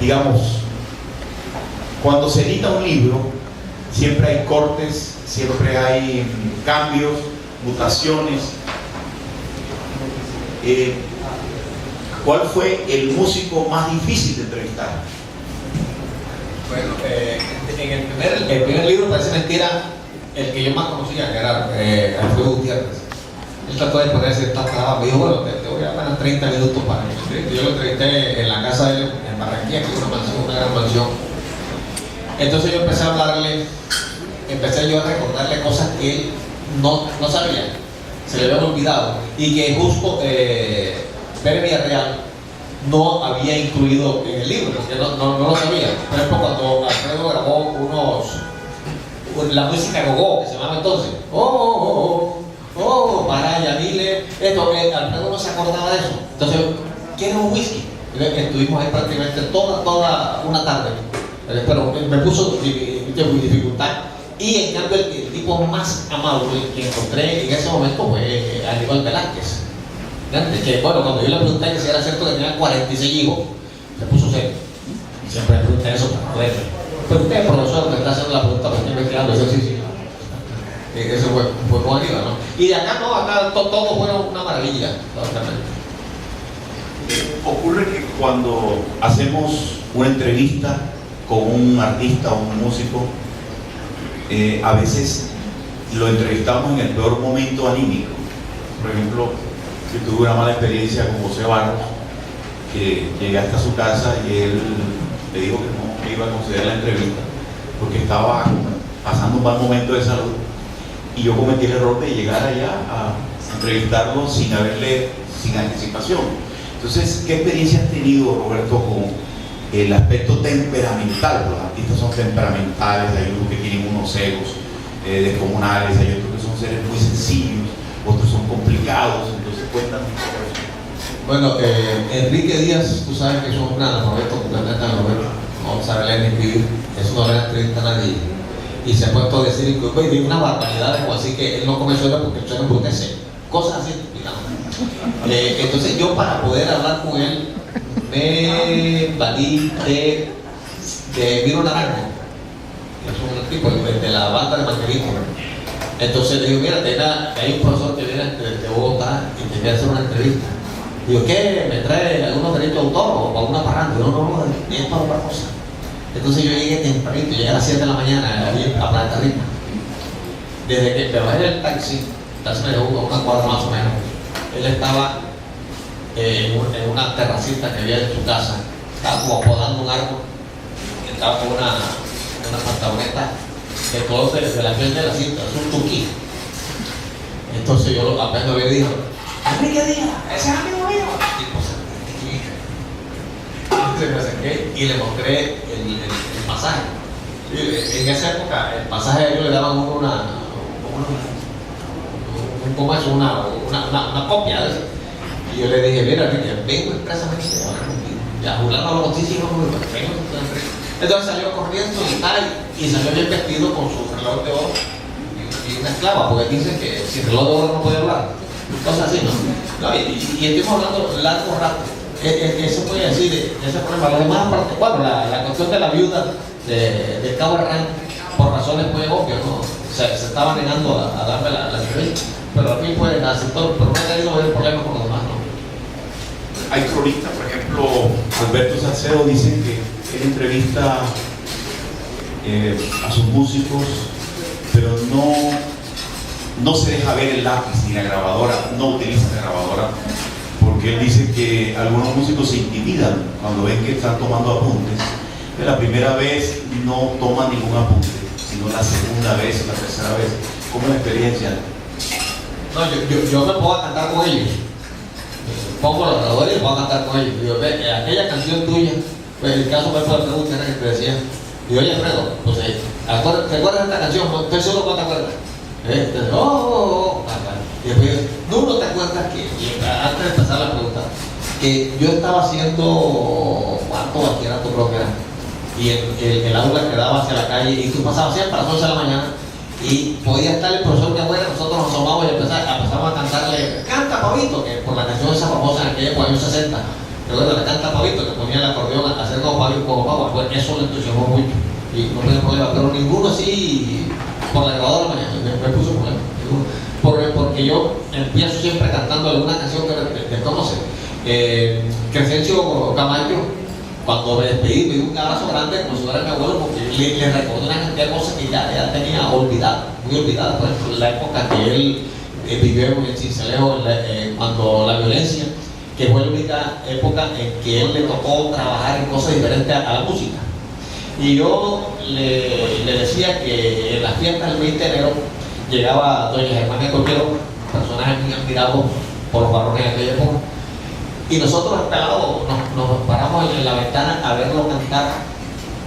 Digamos, cuando se edita un libro, siempre hay cortes, siempre hay cambios, mutaciones. ¿Cuál fue el músico más difícil de entrevistar? Bueno, en el primer libro, parece mentira, el que yo más conocía, que era Alfredo Gutiérrez. Él trató de ponerse esta traba, me dijo, bueno, te voy a ganar 30 minutos para que me entreviste. Yo lo entrevisté en la casa de él, en Barranquilla, que es una gran mansión. Entonces yo empecé a hablarle, empecé yo a recordarle cosas que él no sabía, se le habían olvidado, y que justo Pere Villarreal no había incluido en el libro, porque no lo sabía. Por ejemplo, cuando Alfredo grabó la música gogó, que se llamaba entonces, para Yamile, esto, Alfredo no se acordaba de eso. Entonces, ¿quieres un whisky? Estuvimos ahí prácticamente toda una tarde, pero me puso dificultad. Y en cambio, el tipo más amable que encontré en ese momento fue Aníbal Velázquez. Que bueno, cuando yo le pregunté que si era cierto que tenía 46 hijos, se puso serio. Siempre le pregunté eso para joderme. Pero usted, profesor, me está haciendo la pregunta, porque estoy investigando eso, sí. Eso fue con Aníbal, ¿no? Y de acá no, acá todo fue una maravilla, totalmente. Ocurre que cuando hacemos una entrevista con un artista o un músico, a veces lo entrevistamos en el peor momento anímico. Por ejemplo, yo tuve una mala experiencia con José Barros, que llegué hasta su casa y él me dijo que no me iba a conceder la entrevista porque estaba pasando un mal momento de salud, y yo cometí el error de llegar allá a entrevistarlo sin anticipación. Entonces, ¿qué experiencia has tenido, Roberto, con el aspecto temperamental? Los artistas son temperamentales, hay unos que tienen unos egos descomunales, hay otros que son seres muy sencillos, otros son complicados. Entonces, cuéntanos un poco eso. Bueno, Enrique Díaz, tú sabes que es un analfabeto completamente analfabeto, no sabe leer ni escribir, eso no le da entrevista a nadie. Y se ha puesto a decir una barbaridad, o así que él no come suelo porque el suelo embrutece, cosas así, digamos. Entonces yo, para poder hablar con él, me valí de Miro Naranjo, que es un tipo de la banda de Manguerito. Entonces le digo, mira, hay un profesor que viene de Bogotá y te quiere hacer una entrevista. Digo, ¿qué? ¿Me trae algunos derechos de autor o alguna parranda? No, es para otra cosa. Entonces yo llegué tempranito, llegué a las 7 de la mañana a Planta Rica. Desde que me bajé del taxi me llevó a una cuadra más o menos. Él estaba en una terracita que había en su casa, estaba como podando un árbol, estaba con una pantaloneta de color de la piel de la cinta, es un tuquí. Entonces yo apenas lo vi y dijo, Enrique Díaz, ese es amigo mío. Entonces me acerqué y le mostré el pasaje. En esa época el pasaje a ellos le daban una copia de eso. Y yo le dije, mira, vengo expresamente a jugar a los noticias, vengo. Entonces salió corriendo y salió bien vestido con su reloj de oro y una esclava, porque dicen que sin reloj de oro no puede hablar. Cosas así, ¿no? Y estuvimos hablando largo rato. Eso puede decir, ese problema. Lo demás, aparte, bueno, la cuestión de la viuda de Cabo Herrán, por razones muy obvias, ¿no? Se estaba negando a darme la entrevista, pero a mí fue aceptó, pero no ha tenido mayor problema con los demás, ¿no? Hay cronistas, por ejemplo, Alberto Salcedo dice que él entrevista a sus músicos, pero no se deja ver el lápiz ni la grabadora, no utiliza la grabadora, porque él dice que algunos músicos se intimidan cuando ven que están tomando apuntes. La primera vez no toman ningún apunte, sino la segunda vez, la tercera vez. ¿Cómo es la experiencia? No, yo me puedo cantar con ellos. Pongo los grabadores y puedo cantar con ellos. Digo, aquella canción tuya, pues el caso me fue la pregunta era que te decía. Digo, oye, Alfredo, pues ¿te acuerdas de esta canción? No estoy seguro que te acuerdas. Entonces, y después, ¿no te acuerdas que, antes de empezar la pregunta, que yo estaba haciendo cuarto bachillerato, creo que era, y el aula quedaba hacia la calle y tú pasabas siempre a las 11 de la mañana y podía estar el profesor de afuera, nosotros nos asomamos y empezamos a cantarle, canta Pabito, que por la canción esa famosa en aquella época, años 60, Recuerda la canta Pavito, que ponía el acordeón a hacer como Pavito, como Pavo, pues eso le entusiasmó mucho y no tenía problema, pero ninguno así por la grabadora me puso problema. Porque yo empiezo siempre cantando alguna canción que conoce. Crescencio Camacho, cuando me despedí, me dio un abrazo grande como si fuera mi abuelo, porque le recordé una cantidad de cosas que ya tenía olvidadas, muy olvidadas. Por ejemplo, la época que él vivió en Cincelejo, cuando la violencia, que fue la única época en que él le tocó trabajar en cosas diferentes a la música. Y yo le decía que en las fiestas del 20 de enero llegaba doña Germania Coquero, personaje muy admirado por los varones de aquella época, y nosotros pelados nos paramos en la ventana a verlo cantar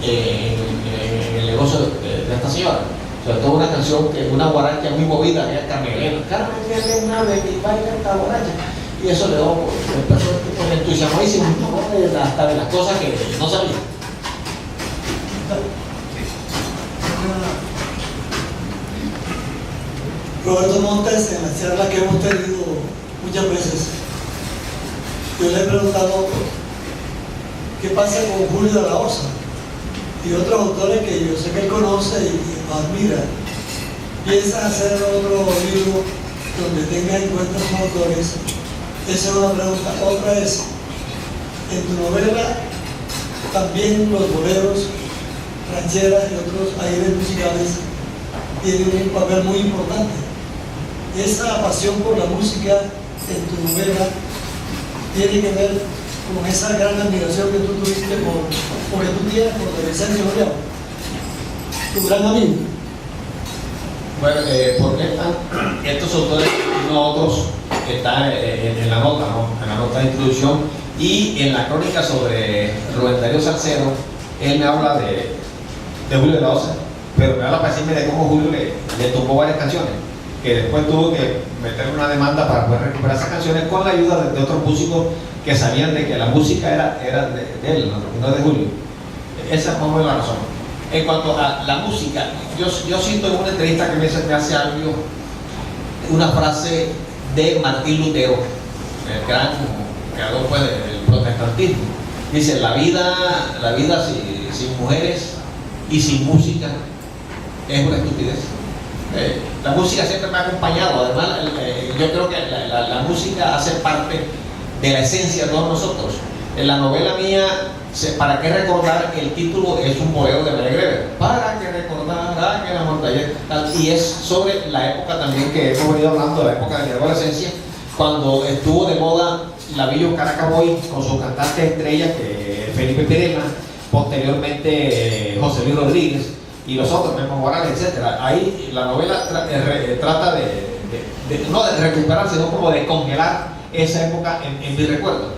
en el negocio de esta señora. Sobre todo una canción, una guaracha muy movida, que es Carmen Elena. Carmen Elena, y baila esta guaracha. Y eso le dio, empezó entusiasmadísimo, hasta de las cosas que no sabía. Roberto Montes, en la charla que hemos tenido muchas veces, yo le he preguntado qué pasa con Julio de la Osa y otros autores que yo sé que él conoce y admira. ¿Piensa hacer otro libro donde tenga en cuenta los autores? Esa es una pregunta. Otra es, en tu novela también los boleros, rancheras y otros aires musicales tienen un papel muy importante. Esa pasión por la música en tu novela tiene que ver con esa gran admiración que tú tuviste porque tú tienes por Vicente Oriol, tu gran amigo. Bueno, ¿por qué están estos autores y no otros que están en la nota, ¿no? En la nota de introducción y en la crónica sobre Rubén Darío Salcedo? Él me habla de Julio de la Osa, pero me habla para decirme de cómo Julio le tocó varias canciones, que después tuvo que meter una demanda para poder recuperar esas canciones con la ayuda de otros músicos que sabían de que la música era de él, no de Julio. Esa es como la razón. En cuanto a la música, yo siento en una entrevista que me hace algo, una frase de Martín Lutero, el gran creador pues, del protestantismo. Dice, la vida sin mujeres y sin música es una estupidez. La música siempre me ha acompañado. Además, yo creo que la música hace parte de la esencia de todos nosotros. En la novela mía, ¿para qué recordar? El título es un bolero de María Greber. Para que recordar que la montaña, y es sobre la época también que hemos venido hablando, de la época de mi adolescencia, cuando estuvo de moda la Villo Caracaboy con sus cantantes estrellas, que Felipe Pirela, posteriormente José Luis Rodríguez y los otros, Memo Morales, etc. Ahí la novela trata no de recuperar, sino como de congelar esa época en mi recuerdo.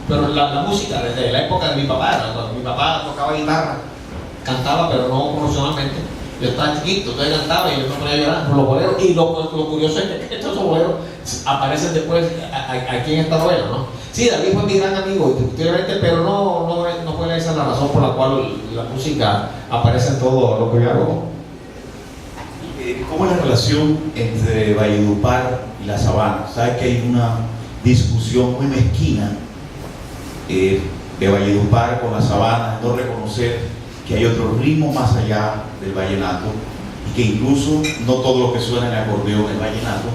Pero la música, desde la época de mi papá, mi papá tocaba guitarra, cantaba, pero no profesionalmente. Yo estaba chiquito, entonces cantaba y yo me ponía a llorar por los boleros. Y lo curioso es que estos boleros aparecen después aquí en esta novela, ¿no? Sí, David fue mi gran amigo, indiscutiblemente, pero no fue esa la razón por la cual la música aparece en todo lo que yo hago. ¿Cómo es la relación entre Valledupar y la Sabana? ¿Sabes que hay una discusión muy mezquina de Valledupar con la Sabana, no reconocer que hay otro ritmo más allá del vallenato y que incluso no todo lo que suena en el acordeón es vallenato?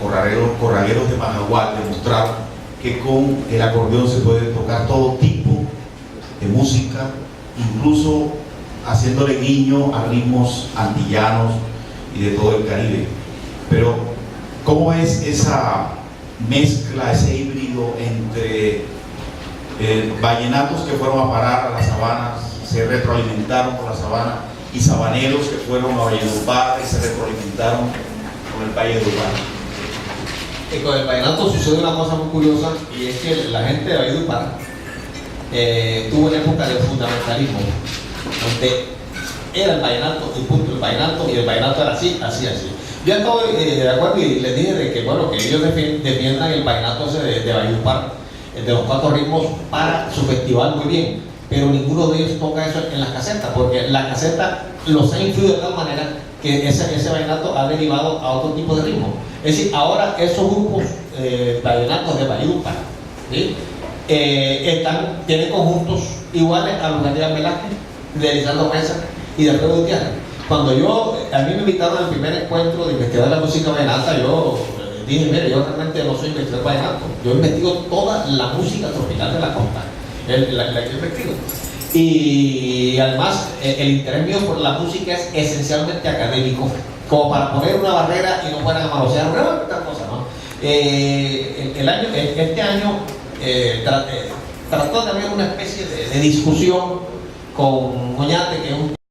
Los corraleros de Majagual demostraron que con el acordeón se puede tocar todo tipo de música, incluso haciéndole guiño a ritmos antillanos y de todo el Caribe. Pero ¿cómo es esa mezcla, ese híbrido entre vallenatos que fueron a parar a las sabanas, se retroalimentaron con la sabana, y sabaneros que fueron a Valledupar y se retroalimentaron con el Valledupar? Y con el vallenato sucede una cosa muy curiosa, y es que la gente de Valledupar tuvo una época de fundamentalismo, donde era el vallenato y punto, el vallenato era así. Yo estoy de acuerdo y les dije de que, bueno, que ellos defiendan el vallenato ese de Valledupar, de los 4 ritmos, para su festival, muy bien, pero ninguno de ellos toca eso en las casetas, porque la caseta los ha influido de tal manera que ese vallenato ha derivado a otro tipo de ritmo. Es decir, ahora esos grupos vallenatos de Bayupa, ¿sí? Tienen conjuntos iguales a los de Aníbal Velázquez, de Lisandro Mesa y de Alfredo Gutiérrez. Cuando a mí me invitaron al primer encuentro de investigar la música vallenata, yo dije, mire, yo realmente no soy investigador vallenato, yo investigo toda la música tropical de la costa, la que yo investigo. Y además, el interés mío por la música es esencialmente académico, como para poner una barrera y no fueran a manosear otra cosa, ¿no? Este año trató de haber una especie de discusión con Oñate, que es un